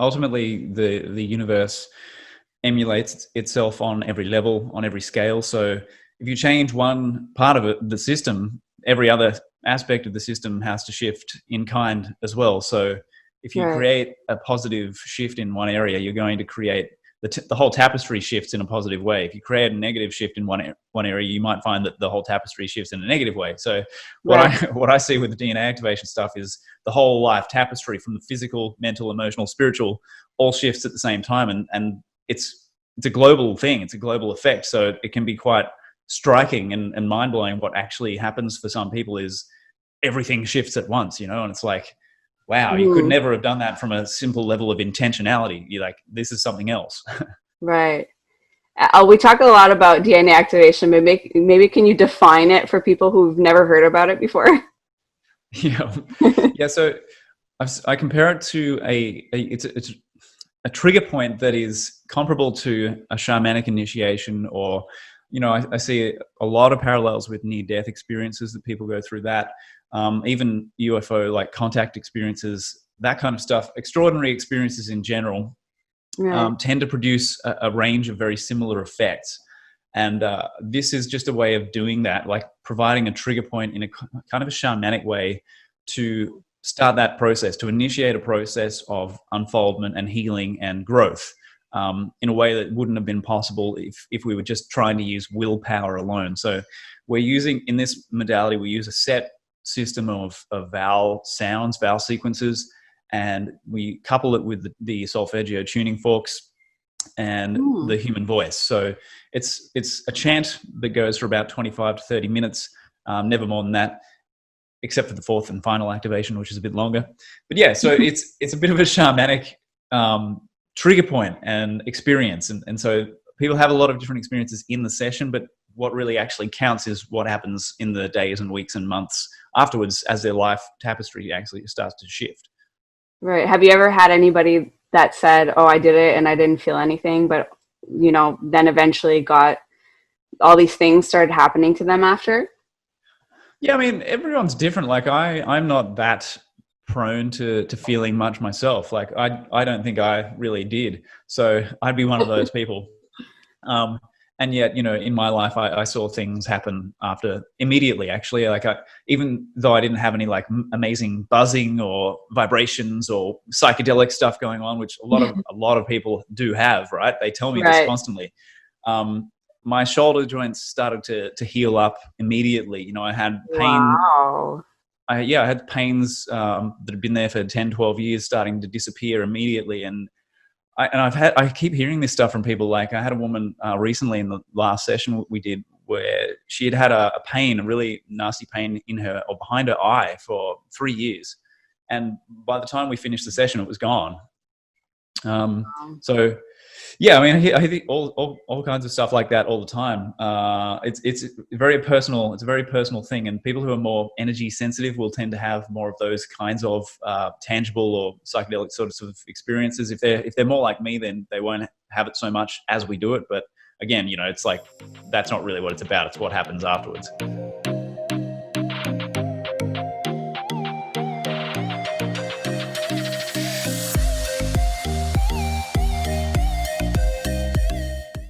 ultimately the universe emulates itself on every level, on every scale. So if you change one part of it, the system, every other aspect of the system has to shift in kind as well. So if you Right. create a positive shift in one area, you're going to create the whole tapestry shifts in a positive way. If you create a negative shift in one area, you might find that the whole tapestry shifts in a negative way. So what I Right. what I see with the DNA activation stuff is the whole life tapestry, from the physical, mental, emotional, spiritual, all shifts at the same time, and it's a global thing. It's a global effect. So it can be quite striking and mind blowing. What actually happens for some people is everything shifts at once, and it's like, wow, you could Mhm. never have done that from a simple level of intentionality. You're like, this is something else. Right. We talk a lot about DNA activation, but maybe can you define it for people who've never heard about it before? Yeah, yeah. So I compare it to it's a trigger point that is comparable to a shamanic initiation, or I see a lot of parallels with near-death experiences that people go through. That even UFO like contact experiences, that kind of stuff, extraordinary experiences in general, Right. tend to produce a range of very similar effects. And this is just a way of doing that, like providing a trigger point in a kind of a shamanic way to start that process, to initiate a process of unfoldment and healing and growth, in a way that wouldn't have been possible if we were just trying to use willpower alone. So we're using, in this modality, we use a set system of vowel sounds, vowel sequences, and we couple it with the solfeggio tuning forks and Hmm. the human voice. So it's a chant that goes for about 25 to 30 minutes, never more than that, except for the fourth and final activation, which is a bit longer. But yeah, so it's a bit of a shamanic trigger point and experience, and so people have a lot of different experiences in the session, but what really actually counts is what happens in the days and weeks and months afterwards, as their life tapestry actually starts to shift. Right. Have you ever had anybody that said, "Oh, I did it and I didn't feel anything," but then eventually got all these things started happening to them after? Yeah, I mean, everyone's different. Like I'm not that prone to feeling much myself. Like I don't think I really did. So I'd be one of those people. Um, and yet, in my life, I saw things happen after immediately. Actually, like even though I didn't have any like amazing buzzing or vibrations or psychedelic stuff going on, which a lot of people do have, right? They tell me this Right. constantly. Um, my shoulder joints started to heal up immediately. I had pain. Wow. I had pains that had been there for 10, 12 years starting to disappear immediately. And I keep hearing this stuff from people. Like I had a woman recently in the last session we did, where she had a pain, a really nasty pain in her or behind her eye for 3 years. And by the time we finished the session, it was gone. So yeah, I mean, I think all kinds of stuff like that all the time. It's very personal. It's a very personal thing, and people who are more energy sensitive will tend to have more of those kinds of tangible or psychedelic sorts of experiences. If they're more like me, then they won't have it so much as we do it. But again, it's like that's not really what it's about. It's what happens afterwards.